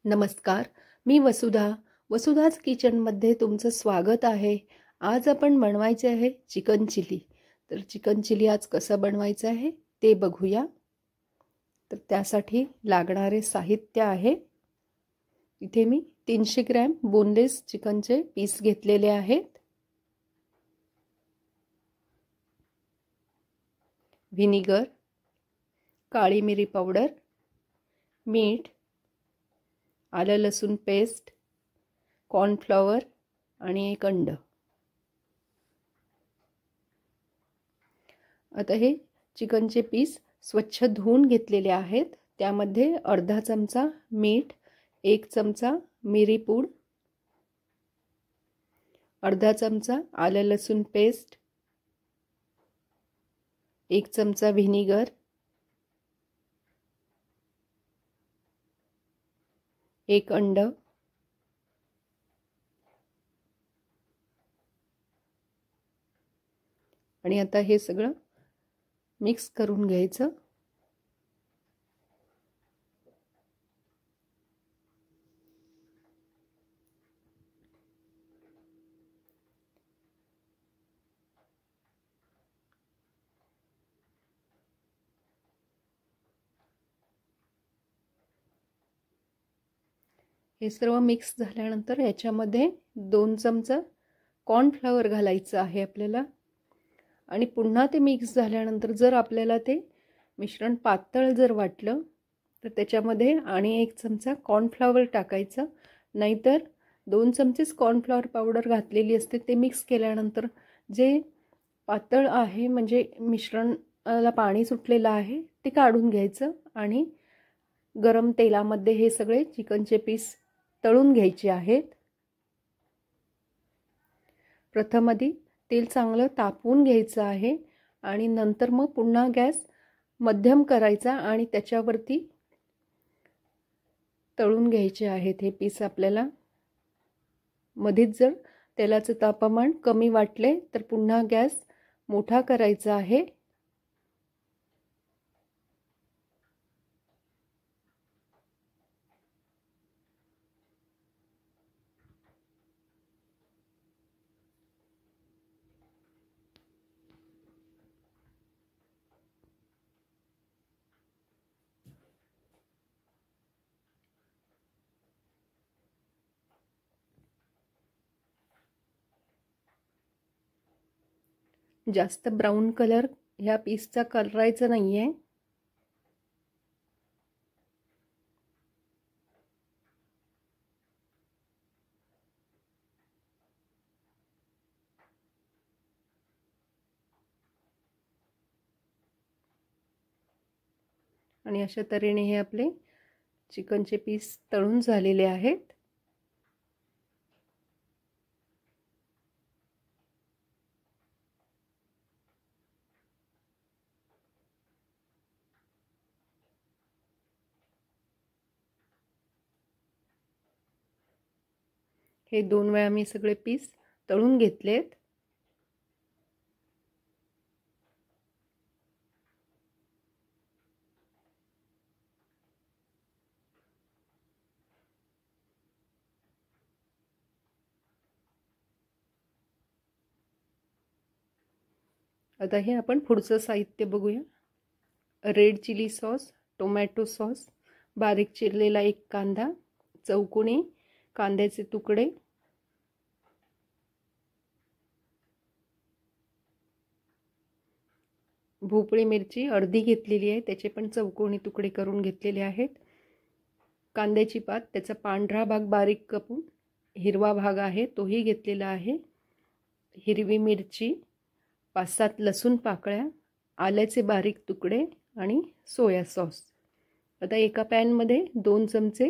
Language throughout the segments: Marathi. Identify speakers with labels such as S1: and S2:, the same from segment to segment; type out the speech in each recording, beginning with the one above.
S1: नमस्कार, मी वसुधाच किचनमध्ये तुमचं स्वागत आहे. आज आपण बनवायचे आहे चिकन चिली. तर चिकन चिली आज कसं बनवायचं आहे ते बघूया. तर त्यासाठी लागणारे साहित्य आहे. इथे मी 300 ग्रॅम बोनलेस चिकनचे पीस घेतलेले आहेत. व्हिनेगर, काळी मिरी पावडर, मीठ, आलं लसूण पेस्ट, कॉर्नफ्लॉवर आणि एक अंड. आता हे चिकनचे पीस स्वच्छ धुवून घेतलेले आहेत. त्यामध्ये अर्धा चमचा मीठ, 1 चमचा मिरी पूड, अर्धा चमचा आलं लसूण पेस्ट, 1 चमचा व्हिनेगर, 1 अंड, आणि आता हे सगळं मिक्स करून घ्यायचं. हे सर्व मिक्स झाल्यानंतर याच्यामध्ये 2 चमचा कॉर्नफ्लॉवर घालायचं आहे आपल्याला. आणि पुन्हा ते मिक्स झाल्यानंतर जर आपल्याला ते मिश्रण पातळ जर वाटलं तर त्याच्यामध्ये आणि 1 चमचा कॉर्नफ्लॉवर टाकायचं. नाहीतर 2 चमचेच कॉर्नफ्लॉवर पावडर घातलेली असते. ते मिक्स केल्यानंतर जे पातळ आहे म्हणजे मिश्रणाला पाणी सुटलेलं आहे ते काढून घ्यायचं आणि गरम तेलामध्ये हे सगळे चिकनचे पीस तळून घ्यायचे आहेत. प्रथम आधी तेल चांगलं तापवून घ्यायचं आहे आणि नंतर मग पुन्हा गॅस मध्यम करायचा आणि त्याच्यावरती तळून घ्यायचे आहेत हे पीस आपल्याला. मध्येच जर तेलाचं तापमान कमी वाटले तर पुन्हा गॅस मोठा करायचा आहे. जास्त ब्राऊन कलर ह्या पीसचा करायचा नाहीये. आणि अशा तऱ्हेने हे आपले चिकनचे पीस तळून झालेले आहेत. हे 2 वेळा मी सगळे पीस तळून घेतलेत. आता हे आपण पुढचं साहित्य बघूया. Red chilli sauce, tomato sauce, बारीक चिरलेला 1 कांदा, चौकोनी कांद्याचे तुकडे, भोपळी मिरची अर्धी घेतलेली आहे, त्याचे पण चौकोनी तुकडे करून घेतलेले आहेत. कांद्याची पात, त्याचा पांढरा भाग बारीक कापून हिरवा भाग आहे तोही घेतलेला आहे. हिरवी मिरची, 5-7 लसूण पाकळ्या, आल्याचे बारीक तुकडे आणि सोया सॉस. आता एका पॅनमध्ये 2 चमचे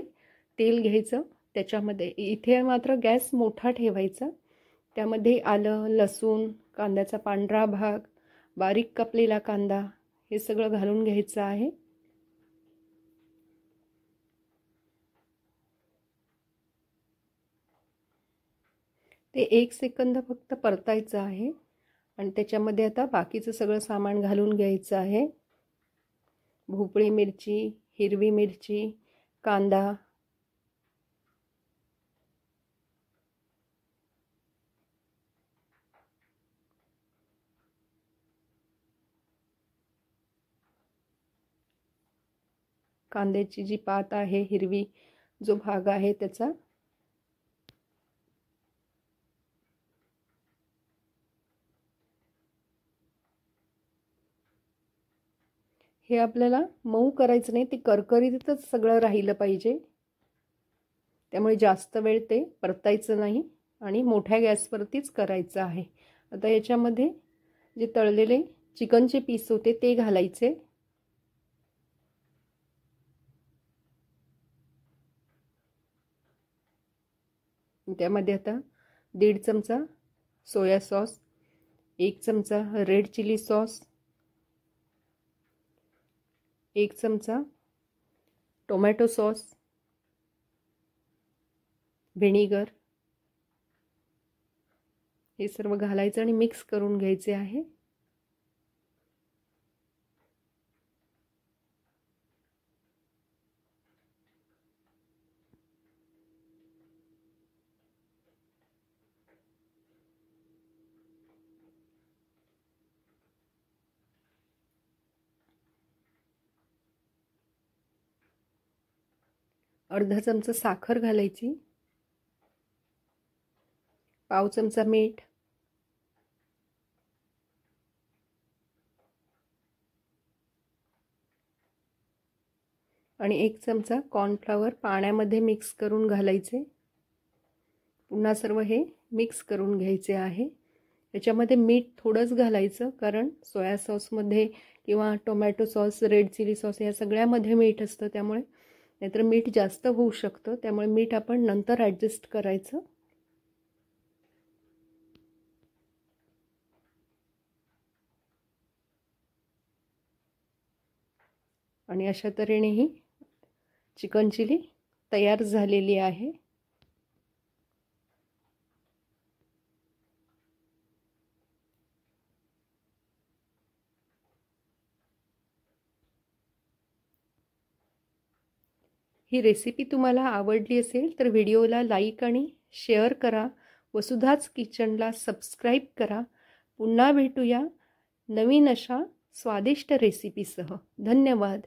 S1: तेल घ्यायचं. त्याच्यामध्ये इथे मात्र गॅस मोठा ठेवायचा. त्यामध्ये आलं, लसूण, कांद्याचा पांढरा भाग, बारीक कापलेला कांदा हे सगळं घालून घ्यायचं आहे. ते 1 सेकंद फक्त परतायचं आहे आणि त्याच्यामध्ये आता बाकीचं सगळं सामान घालून घ्यायचं आहे. भोपळी मिरची, हिरवी मिरची, कांदा, कांद्याची जी पात आहे, हिरवी जो भाग आहे त्याचा हे आपल्याला मऊ करायचं नाही, ते करकरीतच सगळं राहिलं पाहिजे. त्यामुळे जास्त वेळ ते परतायचं नाही आणि मोठ्या गॅसवरतीच करायचं आहे. आता याच्यामध्ये जे तळलेले चिकनचे पीस होते ते घालायचे. त्यामध्ये आता 1.5 चमचा सोया सॉस, 1 चमचा रेड चिली सॉस, 1 चमचा टोमॅटो सॉस, व्हिनेगर हे सर्व घालायचं आणि मिक्स करून घ्यायचे आहे. अर्धा चमचा साखर घालायची, पाव चमचा मीठ, आणि 1 चमचा कॉर्नफ्लॉवर पाण्यामध्ये मिक्स करून घालायचे. पुन्हा सर्व हे मिक्स करून घ्यायचे आहे. याच्यामध्ये मीठ थोडंच घालायचं, कारण सोया सॉसमध्ये किंवा tomato sauce, red chilli sauce या सगळ्यामध्ये मीठ असतं, त्यामुळे नाहीतर मीठ जास्त होऊ शकतं. त्यामुळे मीठ आपण नंतर ॲडजस्ट करायचं. आणि अशा तऱ्हेने ही चिकन चिली तयार झालेली आहे. ही रेसिपी तुम्हाला आवडली असेल तर व्हिडिओला लाईक आणि शेअर करा. वसुधाच किचनला सबस्क्राईब करा. पुन्हा भेटूया नवीन अशा स्वादिष्ट रेसिपीसह. धन्यवाद.